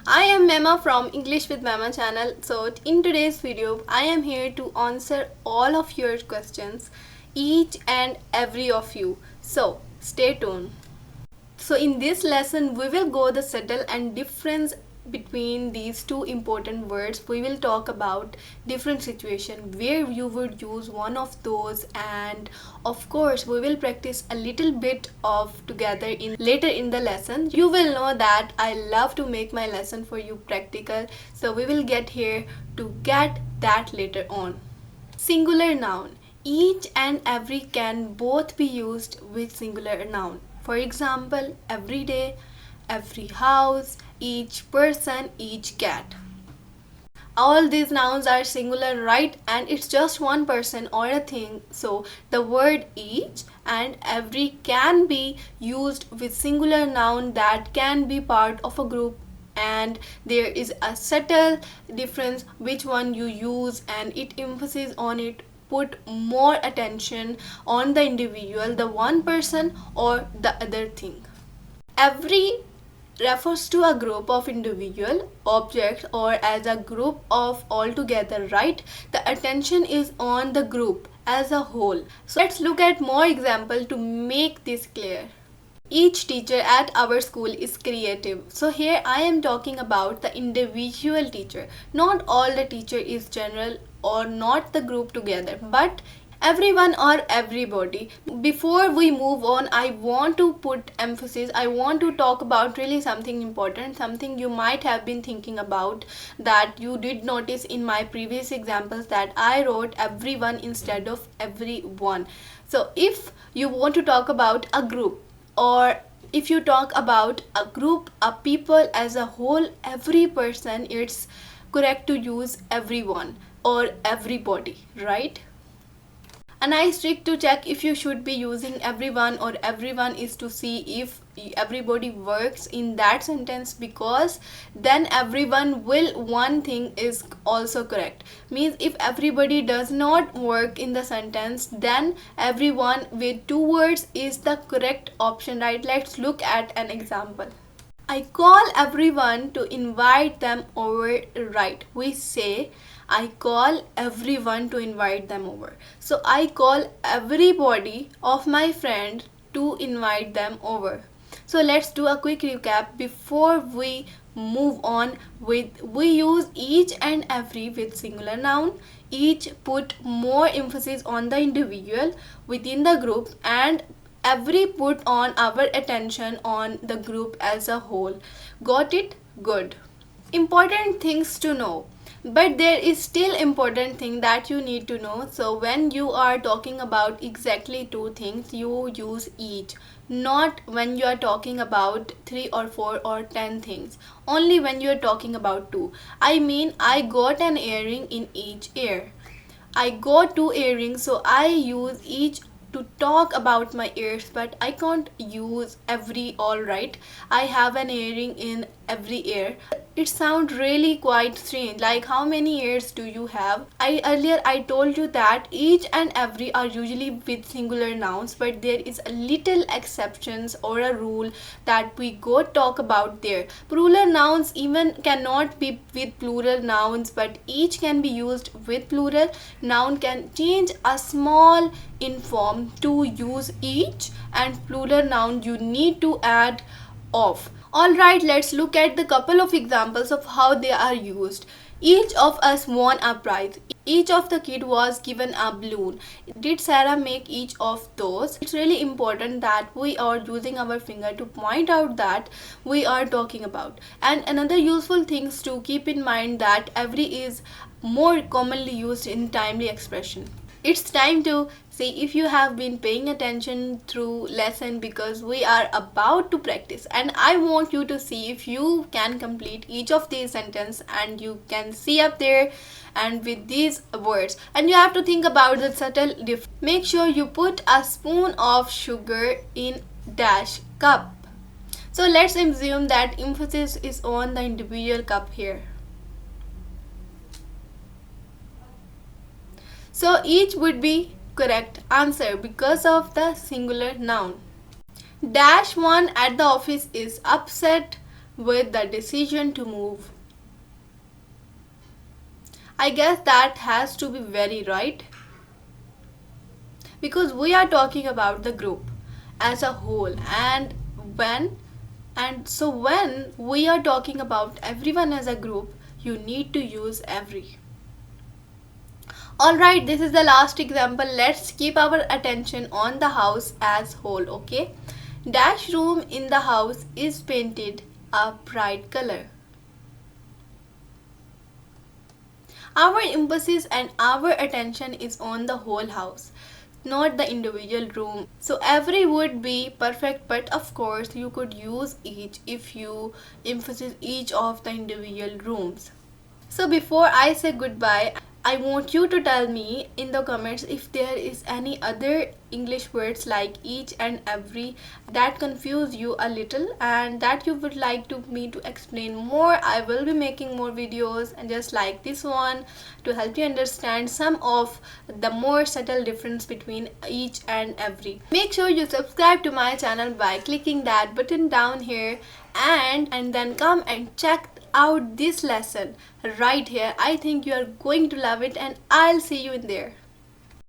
I am Mema from English with Mema channel. So in today's video, I am here to answer all of your questions, each and every of you. So stay tuned. So in this lesson, we will go the subtle and difference between these two important words. We will talk about different situation where you would use one of those, and of course we will practice a little bit of together in later in the lesson. You will know that I love to make my lesson for you practical, so we will get here to get that later on. Singular noun. Each and every can both be used with singular noun. For example, every day, every house, each person, each cat. All these nouns are singular, right? And it's just one person or a thing. So the word each and every can be used with singular noun that can be part of a group, and there is a subtle difference which one you use, and it emphasis on it, put more attention on the individual, the one person or the other thing. Every refers to a group of individual objects or as a group of all together, right? The attention is on the group as a whole. So let's look at more example to make this clear. Each teacher at our school is creative. So here I am talking about the individual teacher. Not all the teacher is general or not the group together, but everyone or everybody. Before we move on, I want to put emphasis, I want to talk about really something important, something you might have been thinking about, that you did notice in my previous examples that I wrote everyone instead of everyone. So if you want to talk about a group, or if you talk about a group, a people as a whole, every person, it's correct to use everyone or everybody, right? A nice trick to check if you should be using everyone or everyone is to see if everybody works in that sentence, because then everyone will, one thing is also correct, means if everybody does not work in the sentence, then everyone with two words is the correct option, right? Let's look at an example. I call everyone to invite them over, right? We say I call everyone to invite them over. So I call everybody of my friend to invite them over. So let's do a quick recap before we move on with, we use each and every with singular noun. Each put more emphasis on the individual within the group, and every put on our attention on the group as a whole. Got it? Good. Important things to know, but there is still important thing that you need to know. So when you are talking about exactly two things, you use each, not when you are talking about 3 or 4 or 10 things, only when you are talking about two. I mean, I got an earring in each ear. I got 2 earrings, so I use each to talk about my ears, but I can't use every, alright? I have an earring in every ear. It sounds really quite strange, like how many ears do you have? Earlier I told you that each and every are usually with singular nouns, but there is a little exceptions or a rule that we go talk about there. Plural nouns even cannot be with plural nouns, but each can be used with plural. Noun can change a small in form to use each, and plural noun you need to add of. Alright, let's look at the couple of examples of how they are used. Each of us won a prize. Each of the kid was given a balloon. Did Sarah make each of those? It's really important that we are using our finger to point out that we are talking about. And another useful things to keep in mind that every is more commonly used in timely expression. It's time to see if you have been paying attention through lesson, because we are about to practice, and I want you to see if you can complete each of these sentences, and you can see up there and with these words, and you have to think about the subtle difference. Make sure you put a spoon of sugar in dash cup. So let's assume that emphasis is on the individual cup here. So each would be correct answer because of the singular noun. Dash one at the office is upset with the decision to move. I guess that has to be very right, because we are talking about the group as a whole, when when we are talking about everyone as a group, you need to use every. Alright, this is the last example. Let's keep our attention on the house as whole, okay? Dash room in the house is painted a bright color. Our emphasis and our attention is on the whole house, not the individual room. So every would be perfect, but of course you could use each if you emphasize each of the individual rooms. So before I say goodbye, I want you to tell me in the comments if there is any other English words like each and every that confuse you a little and that you would like to me to explain more. I will be making more videos and just like this one to help you understand some of the more subtle difference between each and every. Make sure you subscribe to my channel by clicking that button down here and then come and check out this lesson right here. I think you are going to love it and I'll see you in there.